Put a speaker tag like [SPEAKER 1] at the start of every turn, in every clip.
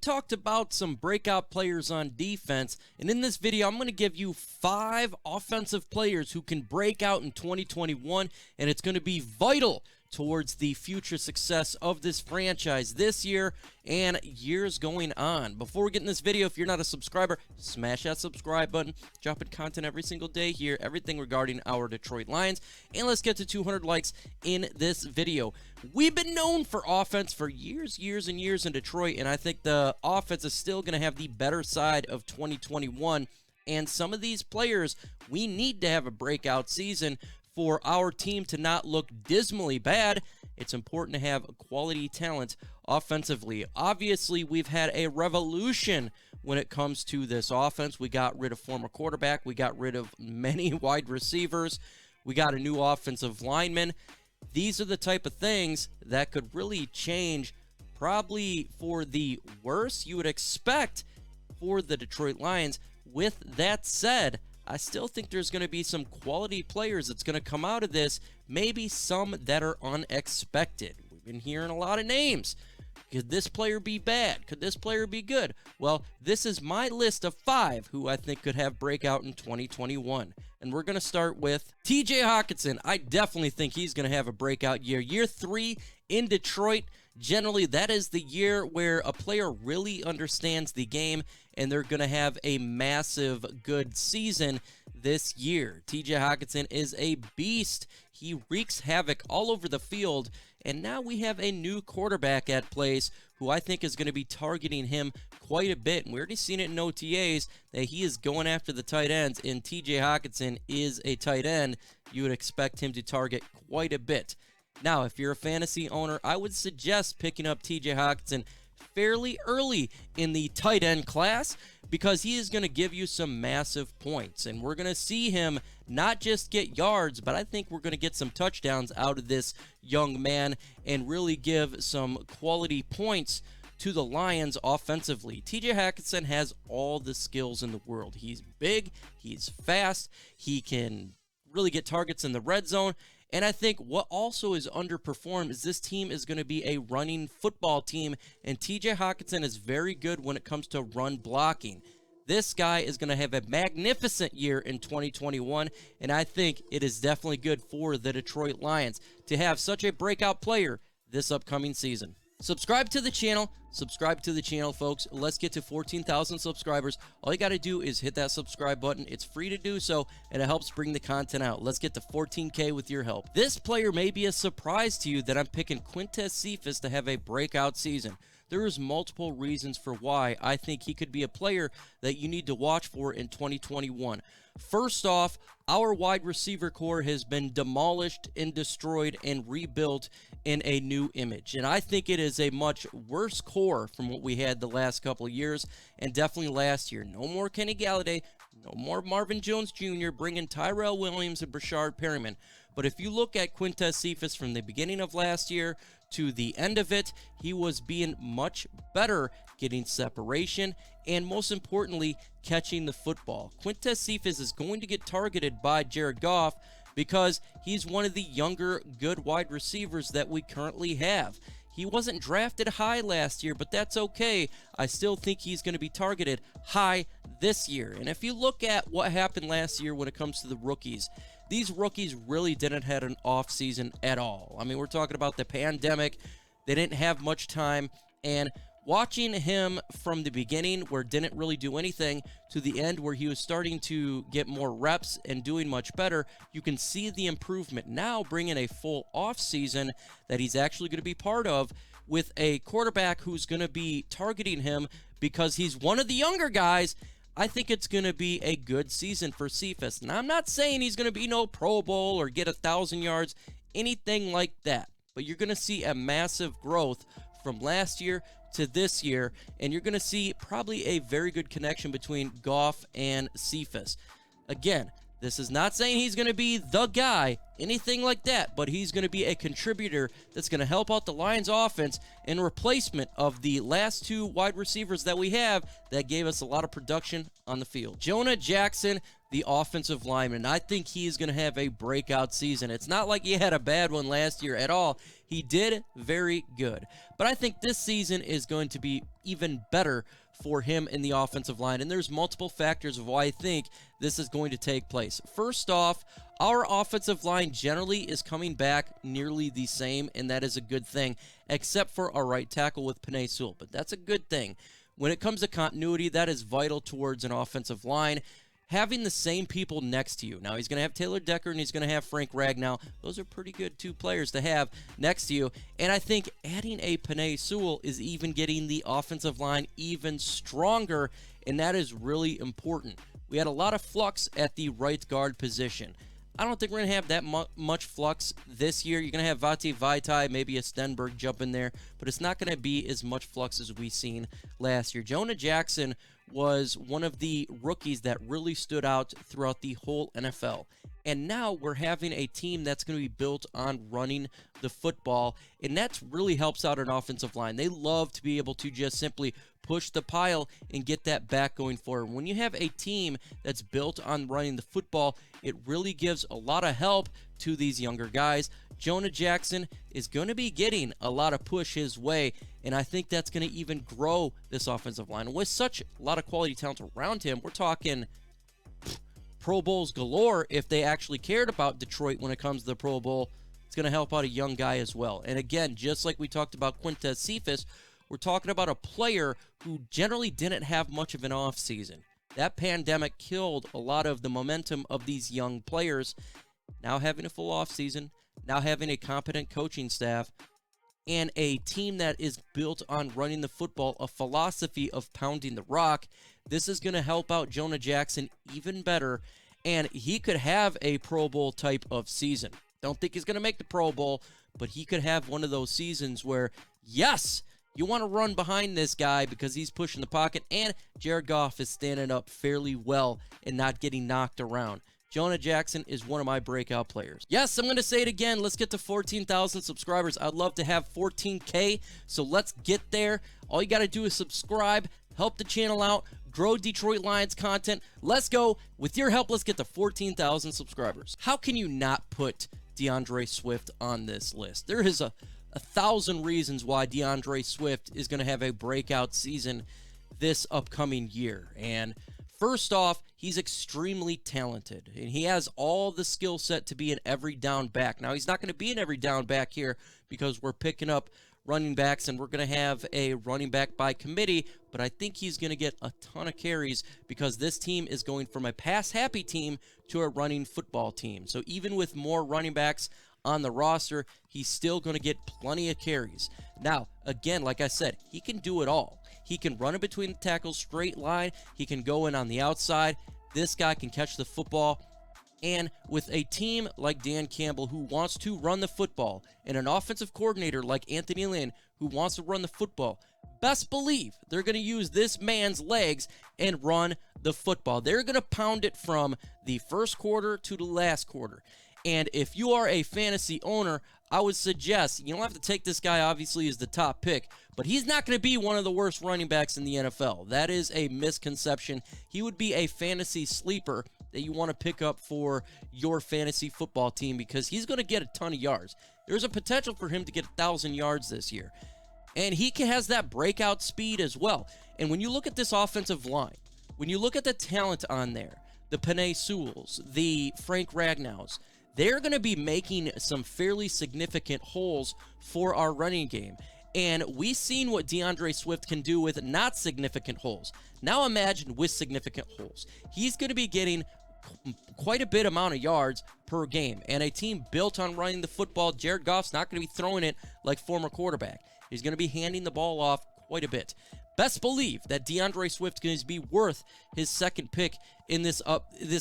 [SPEAKER 1] talked about some breakout players on defense, and in this video, I'm going to give you 5 offensive players who can break out in 2021, and it's going to be vital towards the future success of this franchise this year and years going on. Before we get in this video, if you're not a subscriber, smash that subscribe button. Dropping content every single day here, everything regarding our Detroit Lions. And let's get to 200 likes in this video. We've been known for offense for years and years in Detroit, and I think the offense is still going to have the better side of 2021. And some of these players, we need to have a breakout season for our team to not look dismally bad. It's important to have quality talent offensively. Obviously, we've had a revolution when it comes to this offense. We got rid of former quarterback. We got rid of many wide receivers. We got a new offensive lineman. These are the type of things that could really change, probably for the worse you would expect for the Detroit Lions. With that said, I still think there's going to be some quality players that's going to come out of this, maybe some that are unexpected. We've been hearing a lot of names. Could this player be bad? Could this player be good? Well, this is my list of 5 who I think could have breakout in 2021. And we're going to start with TJ Hockenson. I definitely think he's going to have a breakout year. Year 3 in Detroit. Generally, that is the year where a player really understands the game, and they're going to have a massive good season this year. TJ Hockenson is a beast. He wreaks havoc all over the field, and now we have a new quarterback at place who I think is going to be targeting him quite a bit. And we already seen it in OTAs that he is going after the tight ends, and TJ Hockenson is a tight end. You would expect him to target quite a bit. Now, if you're a fantasy owner, I would suggest picking up TJ Hockenson fairly early in the tight end class because he is going to give you some massive points. And we're going to see him not just get yards, but I think we're going to get some touchdowns out of this young man and really give some quality points to the Lions offensively. TJ Hockenson has all the skills in the world. He's big, he's fast, he can really get targets in the red zone. And I think what also is underperformed is this team is going to be a running football team, and TJ Hockenson is very good when it comes to run blocking. This guy is going to have a magnificent year in 2021, and I think it is definitely good for the Detroit Lions to have such a breakout player this upcoming season. Subscribe to the channel, folks. Let's get to 14,000 subscribers. All you got to do is hit that subscribe button. It's free to do so, and it helps bring the content out. Let's get to 14K with your help. This player may be a surprise to you that I'm picking Quintez Cephus to have a breakout season. There is multiple reasons for why I think he could be a player that you need to watch for in 2021. First off, our wide receiver core has been demolished and destroyed and rebuilt in a new image. And I think it is a much worse core from what we had the last couple of years, and definitely last year. No more Kenny Galladay, no more Marvin Jones Jr., bringing Tyrell Williams and Brashard Perryman. But if you look at Quintez Cephus from the beginning of last year to the end of it, he was being much better getting separation and, most importantly, catching the football. Quintez Cephus is going to get targeted by Jared Goff because he's one of the younger, good wide receivers that we currently have. He wasn't drafted high last year, but that's okay. I still think he's going to be targeted high this year. And if you look at what happened last year when it comes to the rookies, these rookies really didn't have an off season at all. I mean, we're talking about the pandemic. They didn't have much time, and watching him from the beginning where didn't really do anything to the end where he was starting to get more reps and doing much better, you can see the improvement. Now bringing a full off season that he's actually going to be part of with a quarterback who's going to be targeting him because he's one of the younger guys. I think it's going to be a good season for Cephus. Now, I'm not saying he's going to be no Pro Bowl or get 1,000 yards, anything like that. But you're going to see a massive growth from last year to this year, and you're going to see probably a very good connection between Goff and Cephus. Again, this is not saying he's going to be the guy, anything like that, but he's going to be a contributor that's going to help out the Lions offense in replacement of the last 2 wide receivers that we have that gave us a lot of production on the field. Jonah Jackson, the offensive lineman. I think he is going to have a breakout season. It's not like he had a bad one last year at all. He did very good. But I think this season is going to be even better for him in the offensive line, and there's multiple factors of why I think this is going to take place. First off, our offensive line generally is coming back nearly the same, and that is a good thing, except for our right tackle with Penei Sewell, but that's a good thing. When it comes to continuity, that is vital towards an offensive line. Having the same people next to you. Now, he's going to have Taylor Decker and he's going to have Frank Ragnow. Those are pretty good two players to have next to you. And I think adding a Penei Sewell is even getting the offensive line even stronger, and that is really important. We had a lot of flux at the right guard position. I don't think we're going to have that much flux this year. You're going to have Vati Vaitai, maybe a Stenberg jump in there, but it's not going to be as much flux as we've seen last year. Jonah Jackson was one of the rookies that really stood out throughout the whole NFL. And now we're having a team that's going to be built on running the football, and that really helps out an offensive line. They love to be able to just simply push the pile and get that back going forward. When you have a team that's built on running the football, it really gives a lot of help to these younger guys. Jonah Jackson is going to be getting a lot of push his way, and I think that's going to even grow this offensive line. And with such a lot of quality talent around him, we're talking Pro Bowls galore. If they actually cared about Detroit when it comes to the Pro Bowl, it's going to help out a young guy as well. And again, just like we talked about Quintez Cephus, we're talking about a player who generally didn't have much of an offseason. That pandemic killed a lot of the momentum of these young players. Now having a full offseason, now having a competent coaching staff, and a team that is built on running the football, a philosophy of pounding the rock, this is going to help out Jonah Jackson even better, and he could have a Pro Bowl type of season. Don't think he's going to make the Pro Bowl, but he could have one of those seasons where, yes, you want to run behind this guy because he's pushing the pocket, and Jared Goff is standing up fairly well and not getting knocked around. Jonah Jackson is one of my breakout players. Yes, I'm going to say it again. Let's get to 14,000 subscribers. I'd love to have 14K, so let's get there. All you got to do is subscribe, help the channel out, grow Detroit Lions content. Let's go. With your help, let's get to 14,000 subscribers. How can you not put DeAndre Swift on this list? There is a 1,000 reasons why DeAndre Swift is going to have a breakout season this upcoming year. And first off, he's extremely talented, and he has all the skill set to be an every down back. Now, he's not going to be an every down back here because we're picking up running backs, and we're going to have a running back by committee, but I think he's going to get a ton of carries because this team is going from a pass-happy team to a running football team. So even with more running backs on the roster, he's still going to get plenty of carries. Now, again, like I said, he can do it all. He can run in between the tackles, straight line. He can go in on the outside. This guy can catch the football. And with a team like Dan Campbell who wants to run the football and an offensive coordinator like Anthony Lynn who wants to run the football, best believe they're going to use this man's legs and run the football. They're going to pound it from the first quarter to the last quarter. And if you are a fantasy owner, I would suggest you don't have to take this guy, obviously, as the top pick, but he's not going to be one of the worst running backs in the NFL. That is a misconception. He would be a fantasy sleeper that you want to pick up for your fantasy football team because he's going to get a ton of yards. There's a potential for him to get 1,000 yards this year. And he has that breakout speed as well. And when you look at this offensive line, when you look at the talent on there, the Penei Sewells, the Frank Ragnows, they're going to be making some fairly significant holes for our running game. And we've seen what DeAndre Swift can do with not significant holes. Now imagine with significant holes. He's going to be getting quite a bit amount of yards per game. And a team built on running the football, Jared Goff's not going to be throwing it like former quarterback. He's going to be handing the ball off quite a bit. Best believe that DeAndre Swift is going to be worth his second pick in this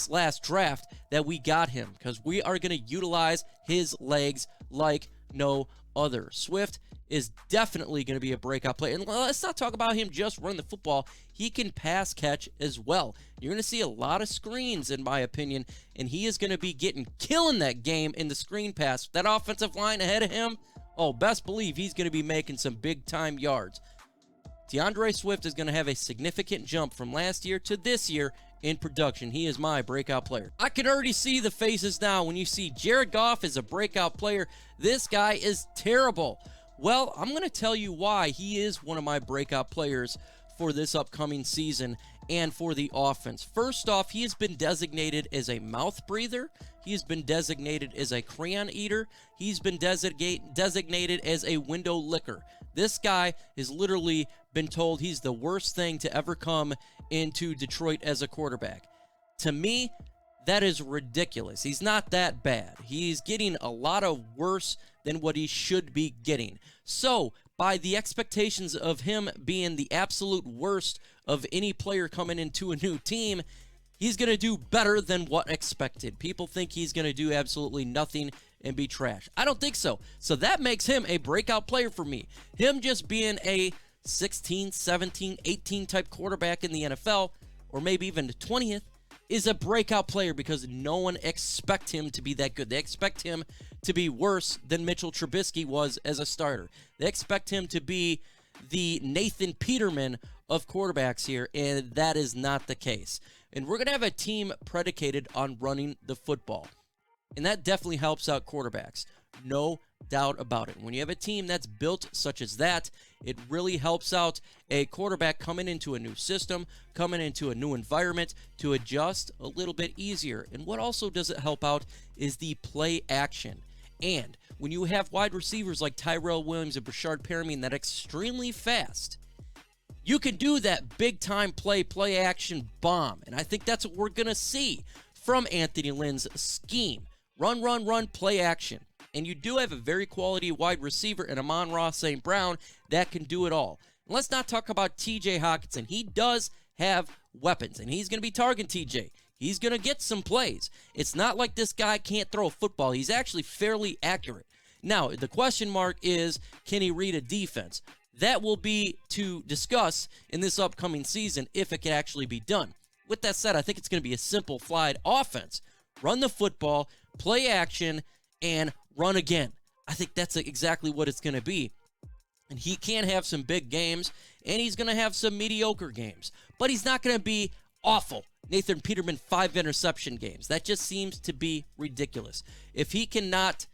[SPEAKER 1] last draft that we got him because we are going to utilize his legs like no other. Swift is definitely going to be a breakout player. And let's not talk about him just running the football. He can pass catch as well. You're going to see a lot of screens, in my opinion, and he is going to be killing that game in the screen pass. That offensive line ahead of him, oh, best believe he's going to be making some big-time yards. DeAndre Swift is going to have a significant jump from last year to this year, in production. He is my breakout player. I can already see the faces now when you see Jared Goff as a breakout player. This guy is terrible. Well, I'm going to tell you why he is one of my breakout players for this upcoming season and for the offense. First off, he has been designated as a mouth breather. He has been designated as a crayon eater. He's been designated as a window licker. This guy has literally been told he's the worst thing to ever come into Detroit as a quarterback. To me, that is ridiculous. He's not that bad. He's getting a lot of worse than what he should be getting. So, by the expectations of him being the absolute worst of any player coming into a new team, he's going to do better than what expected. People think he's going to do absolutely nothing and be trash. I don't think so. So that makes him a breakout player for me. Him just being a 16, 17, 18 type quarterback in the NFL, or maybe even the 20th, is a breakout player because no one expects him to be that good. They expect him to be worse than Mitchell Trubisky was as a starter. They expect him to be the Nathan Peterman of quarterbacks here, and that is not the case. And we're going to have a team predicated on running the football, and that definitely helps out quarterbacks. No doubt about it. When you have a team that's built such as that, it really helps out a quarterback coming into a new system, coming into a new environment to adjust a little bit easier. And what also does it help out is the play action. And when you have wide receivers like Tyrell Williams and Brashard Perriman that extremely fast, you can do that big-time play action bomb. And I think that's what we're going to see from Anthony Lynn's scheme. Run, run, run, play action. And you do have a very quality wide receiver in Amon-Ra St. Brown that can do it all. And let's not talk about TJ Hockenson. He does have weapons, and he's going to be targeting TJ. He's going to get some plays. It's not like this guy can't throw a football. He's actually fairly accurate. Now, the question mark is, can he read a defense? That will be to discuss in this upcoming season if it can actually be done. With that said, I think it's going to be a simple flight offense. Run the football, play action, and run again. I think that's exactly what it's going to be. And he can have some big games, and he's going to have some mediocre games. But he's not going to be awful. Nathan Peterman 5 interception games. That just seems to be ridiculous. If he cannot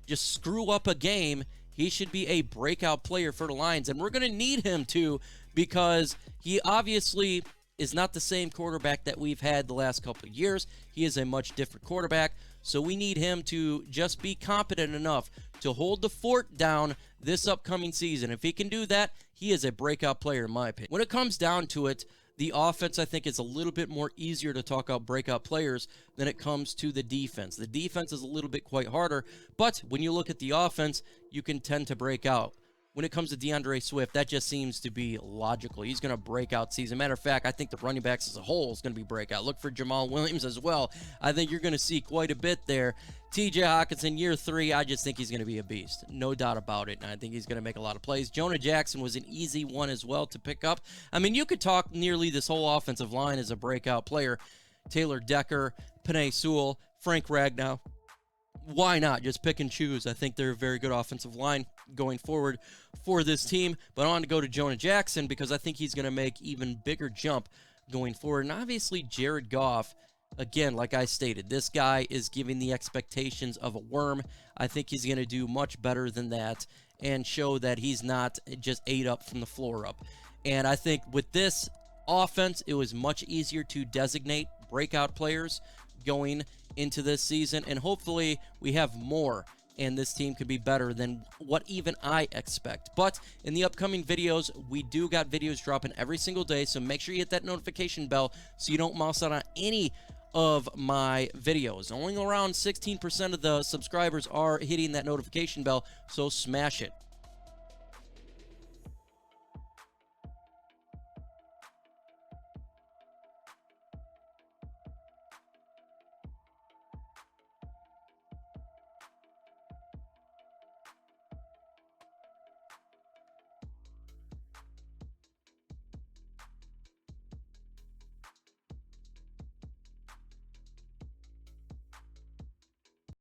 [SPEAKER 1] just screw up a game, he should be a breakout player for the Lions. And we're going to need him to, because he obviously is not the same quarterback that we've had the last couple of years. He is a much different quarterback. So we need him to just be competent enough to hold the fort down this upcoming season. If he can do that, he is a breakout player in my opinion. When it comes down to it, the offense, I think, is a little bit more easier to talk about breakout players than it comes to the defense. The defense is a little bit quite harder, but when you look at the offense, you can tend to break out. When it comes to DeAndre Swift, that just seems to be logical. He's going to break out season. Matter of fact, I think the running backs as a whole is going to be breakout. Look for Jamal Williams as well. I think you're going to see quite a bit there. TJ Hockenson, year 3, I just think he's going to be a beast. No doubt about it. And I think he's going to make a lot of plays. Jonah Jackson was an easy one as well to pick up. I mean, you could talk nearly this whole offensive line as a breakout player. Taylor Decker, Penei Sewell, Frank Ragnow. Why not? Just pick and choose. I think they're a very good offensive line going forward for this team. But I want to go to Jonah Jackson because I think he's going to make even bigger jump going forward. And obviously, Jared Goff, again, like I stated, this guy is giving the expectations of a worm. I think he's going to do much better than that and show that he's not just ate up from the floor up. And I think with this offense, it was much easier to designate breakout players going into this season, and hopefully we have more and this team could be better than what even I expect. But in the upcoming videos, we do got videos dropping every single day, so make sure you hit that notification bell so you don't miss out on any of my videos. Only around 16% of the subscribers are hitting that notification bell, so smash it.